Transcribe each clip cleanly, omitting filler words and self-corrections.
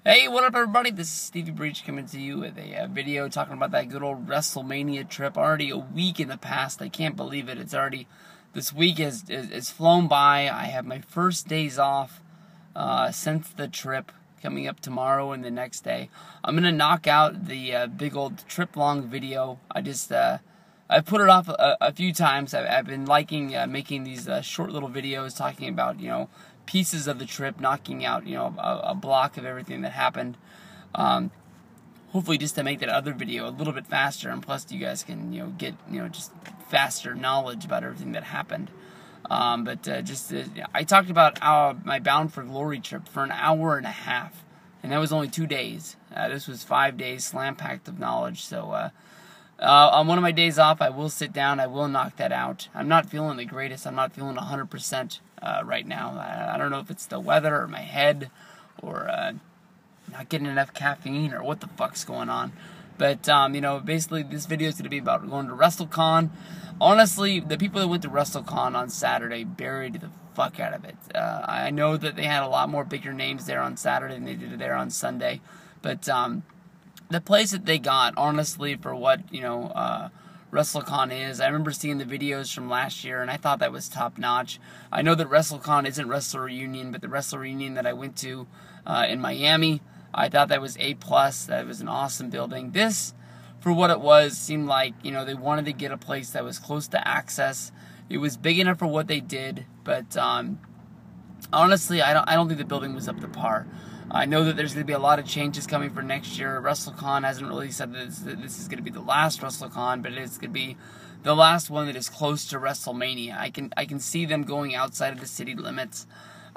Hey, what up, everybody? This is Stevie Breach coming to you with a video talking about that good old WrestleMania trip. Already a week in the past. I can't believe it. It's already, this week has flown by. I have my first days off since the trip coming up tomorrow and the next day. I'm going to knock out the big old trip-long video. I've put it off a few times. I've been liking making these short little videos talking about, pieces of the trip, knocking out, a block of everything that happened. Hopefully just to make that other video a little bit faster, and plus you guys can, get, just faster knowledge about everything that happened. I talked about my Bound for Glory trip for an hour and a half, and that was only 2 days. This was 5 days slam-packed of knowledge, so on one of my days off, I will sit down, I will knock that out. I'm not feeling the greatest, I'm not feeling 100% right now. I don't know if it's the weather or my head or not getting enough caffeine or what the fuck's going on. But, basically this video is going to be about going to WrestleCon. Honestly, the people that went to WrestleCon on Saturday buried the fuck out of it. I know that they had a lot more bigger names there on Saturday than they did there on Sunday. But, the place that they got, honestly, for what, WrestleCon is, I remember seeing the videos from last year, and I thought that was top-notch. I know that WrestleCon isn't Wrestle Reunion, but the Wrestle Reunion that I went to in Miami, I thought that was A+. That was an awesome building. This, for what it was, seemed like, they wanted to get a place that was close to access. It was big enough for what they did, but honestly, I don't think the building was up to par. I know that there's going to be a lot of changes coming for next year. WrestleCon hasn't really said that this is going to be the last WrestleCon, but it's going to be the last one that is close to WrestleMania. I can see them going outside of the city limits,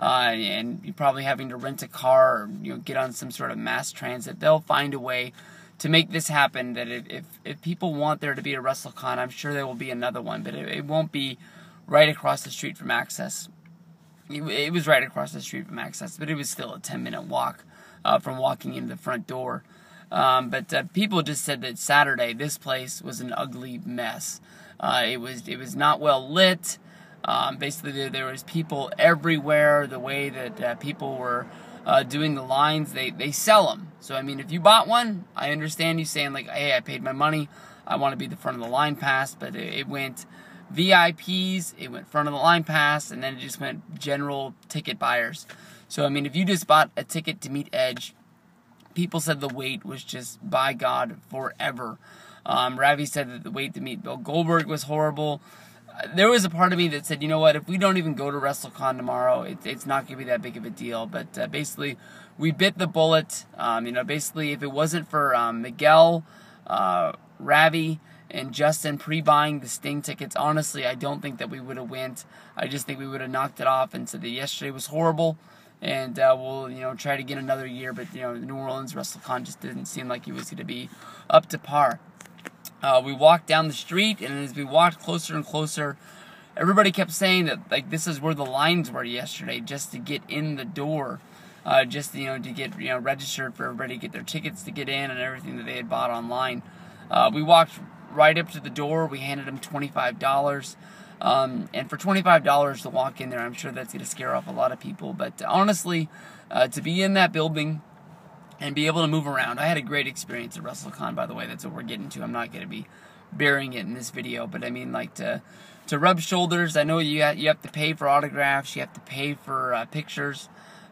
and probably having to rent a car or get on some sort of mass transit. They'll find a way to make this happen. That if people want there to be a WrestleCon, I'm sure there will be another one, but it won't be right across the street from Access. It was right across the street from Access, but it was still a 10-minute walk from walking into the front door. But people just said that Saturday, this place was an ugly mess. It was not well lit. Basically, there was people everywhere. The way that people were doing the lines, they sell them. So, I mean, if you bought one, I understand you saying, like, hey, I paid my money. I want to be the front of the line pass, but it went VIPs, it went front of the line pass, and then it just went general ticket buyers. So, I mean, if you just bought a ticket to meet Edge, people said the wait was just, by God, forever. Ravi said that the wait to meet Bill Goldberg was horrible. There was a part of me that said, you know what, if we don't even go to WrestleCon tomorrow, it's not going to be that big of a deal. But basically, we bit the bullet. Basically, if it wasn't for Miguel, Ravi, and Justin pre-buying the Sting tickets, honestly, I don't think that we would have went. I just think we would have knocked it off and said that yesterday was horrible, and we'll, try to get another year. But, the New Orleans WrestleCon just didn't seem like it was going to be up to par. We walked down the street, and as we walked closer and closer, everybody kept saying that, like, this is where the lines were yesterday, just to get in the door, just, to get, registered for everybody to get their tickets to get in and everything that they had bought online. We walked right up to the door. We handed them $25. And for $25 to walk in there, I'm sure that's going to scare off a lot of people. But honestly, to be in that building and be able to move around, I had a great experience at WrestleCon, by the way. That's what we're getting to. I'm not going to be burying it in this video. But I mean, like, to rub shoulders. I know you have to pay for autographs. You have to pay for pictures.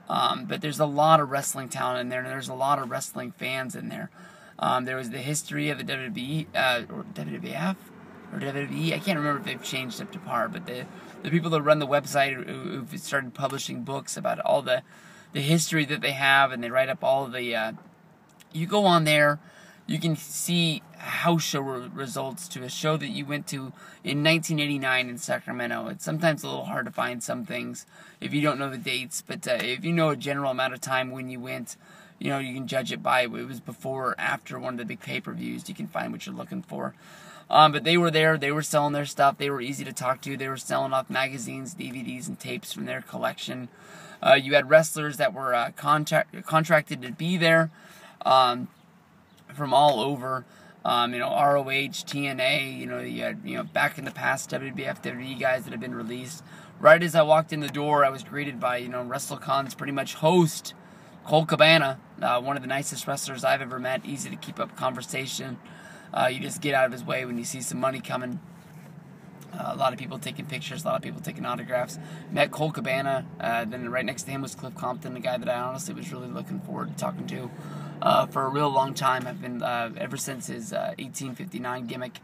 But there's a lot of wrestling talent in there, and there's a lot of wrestling fans in there. There was the history of the WWE, or WWF, or WWE. I can't remember if they've changed up to par, but the people that run the website who've started publishing books about all the history that they have, and they write up all of the, you go on there, you can see house show results to a show that you went to in 1989 in Sacramento. It's sometimes a little hard to find some things if you don't know the dates, but if you know a general amount of time when you went, you can judge it by it was before or after one of the big pay-per-views. You can find what you're looking for. But they were there. They were selling their stuff. They were easy to talk to. They were selling off magazines, DVDs, and tapes from their collection. You had wrestlers that were contracted to be there from all over. ROH, TNA, you had, back in the past WWF, WWE guys that have been released. Right as I walked in the door, I was greeted by, WrestleCon's pretty much host, Cole Cabana. One of the nicest wrestlers I've ever met. Easy to keep up conversation. You just get out of his way when you see some money coming. A lot of people taking pictures, a lot of people taking autographs. Met Cole Cabana, then right next to him was Cliff Compton, the guy that I honestly was really looking forward to talking to for a real long time. I've been, ever since his 1859 gimmick,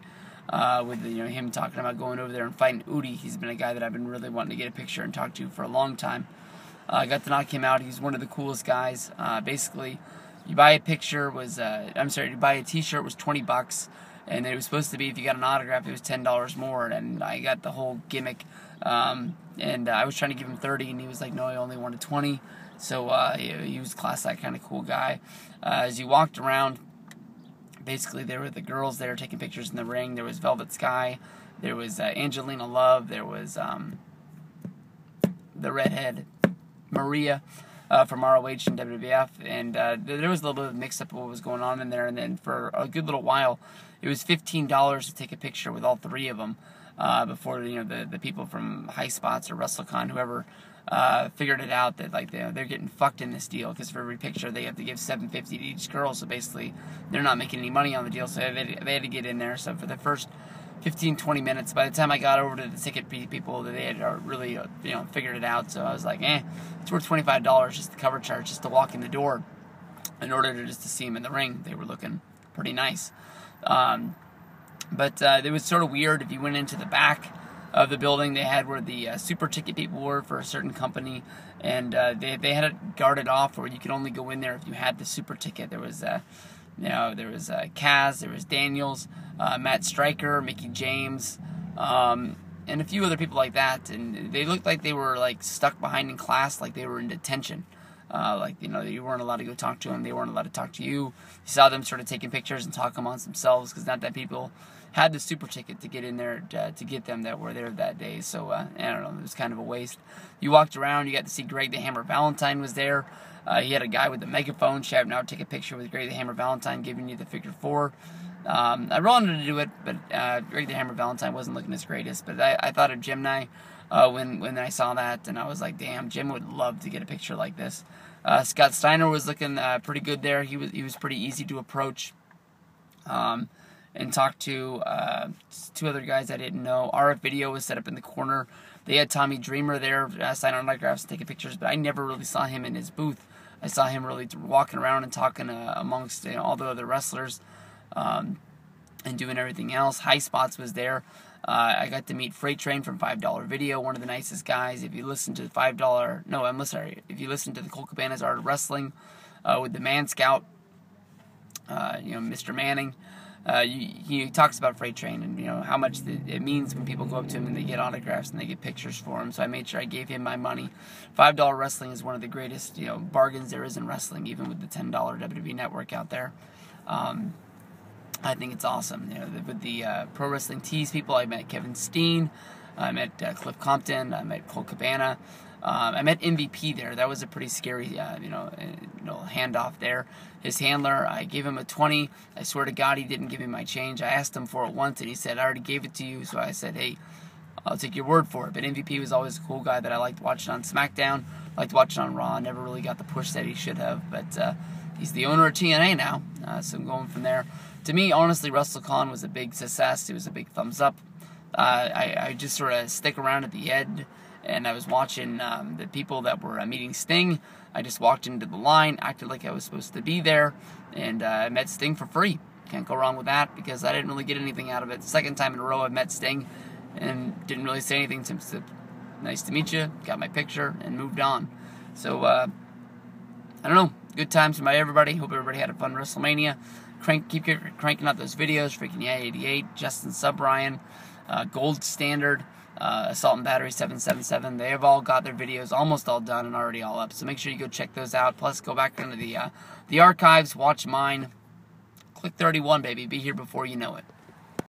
with him talking about going over there and fighting Udi. He's been a guy that I've been really wanting to get a picture and talk to for a long time. I got to knock him out. He's one of the coolest guys. Basically, you buy a picture you buy a t-shirt was $20. And it was supposed to be, if you got an autograph, it was $10 more. And I got the whole gimmick. And I was trying to give him 30, and he was like, no, I only wanted 20. So he was class act kind of cool guy. As you walked around, basically there were the girls there taking pictures in the ring. There was Velvet Sky. There was Angelina Love. There was the redhead Maria from ROH and WWF. And there was a little bit of mix-up of what was going on in there. And then for a good little while, it was $15 to take a picture with all three of them before the people from High Spots or WrestleCon, whoever, figured it out that they're getting fucked in this deal, because for every picture they have to give $7.50 to each girl. So basically they're not making any money on the deal. So they had to get in there. So for the first 15-20 minutes, by the time I got over to the ticket people, they had really figured it out. So I was like, it's worth $25 just the cover charge, just to walk in the door, in order to just to see them in the ring. They were looking pretty nice. But it was sort of weird. If you went into the back of the building, they had where the super ticket people were for a certain company, and they had it guarded off where you could only go in there if you had the super ticket. There was Kaz, there was Daniels, Matt Stryker, Mickey James, and a few other people like that. And they looked like they were stuck behind in class, like they were in detention. You weren't allowed to go talk to them. They weren't allowed to talk to you. You saw them sort of taking pictures and talking amongst themselves, because not that people had the super ticket to get in there to get them that were there that day. So, I don't know, it was kind of a waste. You walked around, you got to see Greg the Hammer Valentine was there. He had a guy with a megaphone shouting out, take a picture with Greg the Hammer Valentine, giving you the figure 4. I wanted to do it, but Greg the Hammer Valentine wasn't looking his greatest. But I thought of Jim Nye when I saw that, and I was like, damn, Jim would love to get a picture like this. Scott Steiner was looking pretty good there. He was pretty easy to approach and talk to. 2 other guys I didn't know. RF Video was set up in the corner. They had Tommy Dreamer there, sign autographs and taking pictures, but I never really saw him in his booth. I saw him really walking around and talking amongst all the other wrestlers and doing everything else. High Spots was there. I got to meet Freight Train from $5 Video, one of the nicest guys. If you listen to if you listen to the Cole Cabana's Art of Wrestling with the Man Scout, Mr. Manning, he talks about Freight Train and how much it means when people go up to him and they get autographs and they get pictures for him. So I made sure I gave him my money. $5 Wrestling is one of the greatest bargains there is in wrestling, even with the $10 WWE Network out there. I think it's awesome. With the Pro Wrestling Tees people, I met Kevin Steen, I met Cliff Compton, I met Cole Cabana, I met MVP there. That was a pretty scary, handoff there. His handler, I gave him a 20. I swear to God, he didn't give me my change. I asked him for it once, and he said, I already gave it to you. So I said, hey, I'll take your word for it. But MVP was always a cool guy that I liked watching on SmackDown, liked watching on Raw. Never really got the push that he should have, but he's the owner of TNA now, so I'm going from there. To me, honestly, WrestleCon was a big success. It was a big thumbs up. I just sort of stick around at the end, and I was watching the people that were meeting Sting. I just walked into the line, acted like I was supposed to be there, and I met Sting for free. Can't go wrong with that, because I didn't really get anything out of it. Second time in a row I've met Sting, and didn't really say anything to him. Nice to meet you, got my picture, and moved on. So, I don't know. Good times for everybody. Hope everybody had a fun WrestleMania. Keep cranking out those videos. Freaking Yeah 88, Justin Subrian, Gold Standard, Assault and Battery 777. They have all got their videos almost all done and already all up. So make sure you go check those out. Plus, go back into the archives, watch mine. Click 31, baby. Be here before you know it.